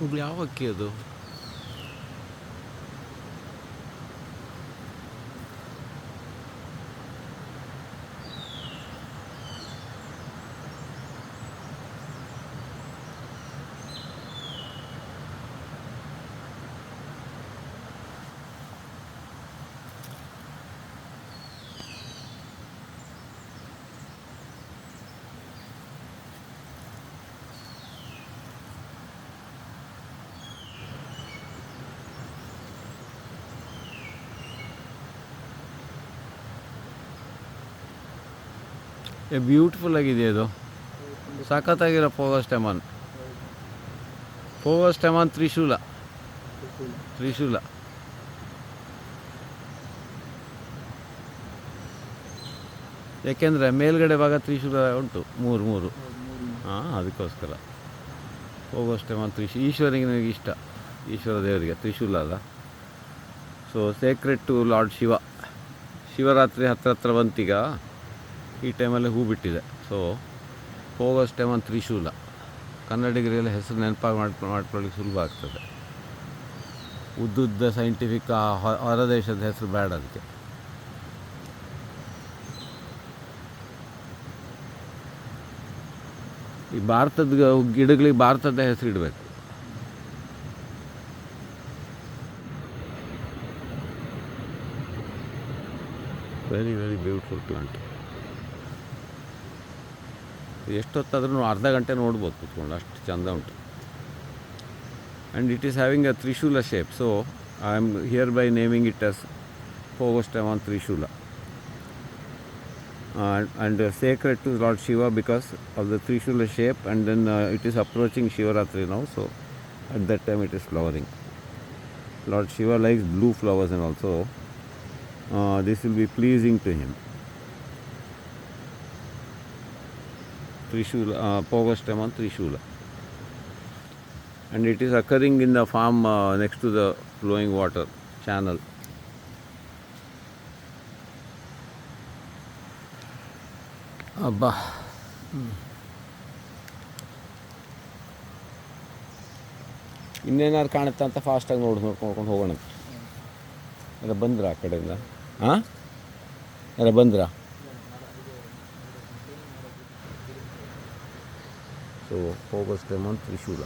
ಇದು ಯಾವ ಅಕ್ಕಿ ಅದು? ಬ್ಯೂಟಿಫುಲ್ ಆಗಿದೆ ಅದು, ಸಖತ್ತಾಗಿರೋ ಫೋಗಸ್ಟೆಮನ್. ಫೋಗಸ್ಟೆಮನ್ ತ್ರಿಶೂಲ. ಯಾಕೆಂದರೆ ಮೇಲ್ಗಡೆ ಭಾಗ ತ್ರಿಶೂಲ ಉಂಟು, ಮೂರು. ಹಾಂ, ಅದಕ್ಕೋಸ್ಕರ ಫೋಗಸ್ಟೆಮನ್ ಈಶ್ವರಿಗೆ ನನಗೆ ಇಷ್ಟ, ಈಶ್ವರ ದೇವರಿಗೆ ತ್ರಿಶೂಲ ಅಲ್ಲ. So sacred to lord Shiva. Shivaratri ಹತ್ರ ಬಂತೀಗ, ಈ ಟೈಮಲ್ಲಿ ಹೂ ಬಿಟ್ಟಿದೆ. ಸೊ ಫೋಗಸ್ಟೆಮನ್ ತ್ರಿಶೂಲ ಕನ್ನಡಿಗರಿಗೆಲ್ಲ ಹೆಸರು ನೆನಪಾಗಿ ಮಾಡ್ಕೊಳ್ಳಿಕ್ಕೆ ಸುಲಭ ಆಗ್ತದೆ. ಉದ್ದುದ್ದ ಸೈಂಟಿಫಿಕ್ ಹೊರ ದೇಶದ ಹೆಸರು ಬೇಡ ಅದಕ್ಕೆ. ಈ ಭಾರತದ ಗಿಡಗಳಿಗೆ ಭಾರತದ ಹೆಸರು ಇಡಬೇಕು. Very very beautiful plant. ಎಷ್ಟೊತ್ತಾದ್ರೂ ಅರ್ಧ ಗಂಟೆ ನೋಡ್ಬೋದು ಕೂತ್ಕೊಂಡು, ಅಷ್ಟು ಚೆಂದ ಉಂಟು. And it is having a trishula shape. So I am here by naming it as Pogostemon trishula. And sacred to Lord Shiva because of the Trishula shape, and then it is approaching Shivaratri now, so at that time it is flowering. Lord Shiva likes blue flowers, and also this will be pleasing to him. Trishula, Phogostemon Trishula, and it is occurring in the farm next to the flowing water channel. ಅಬ್ಬಾ, ಇನ್ನೇನಾದ್ರು ಕಾಣುತ್ತೆ ಅಂತ ಫಾಸ್ಟಾಗಿ ನೋಡ್ಕೊಂಡು ಹೋಗೋಣ. ಎಲ್ಲ ಬಂದ್ರ ಆ ಕಡೆಯಿಂದ? ಹಾಂ, ಎಲ್ಲ ಬಂದ್ರ? ಸೊ ಫೋಗಸ್ಟೆಮನ್ ತ್ರಿಶೂಲ.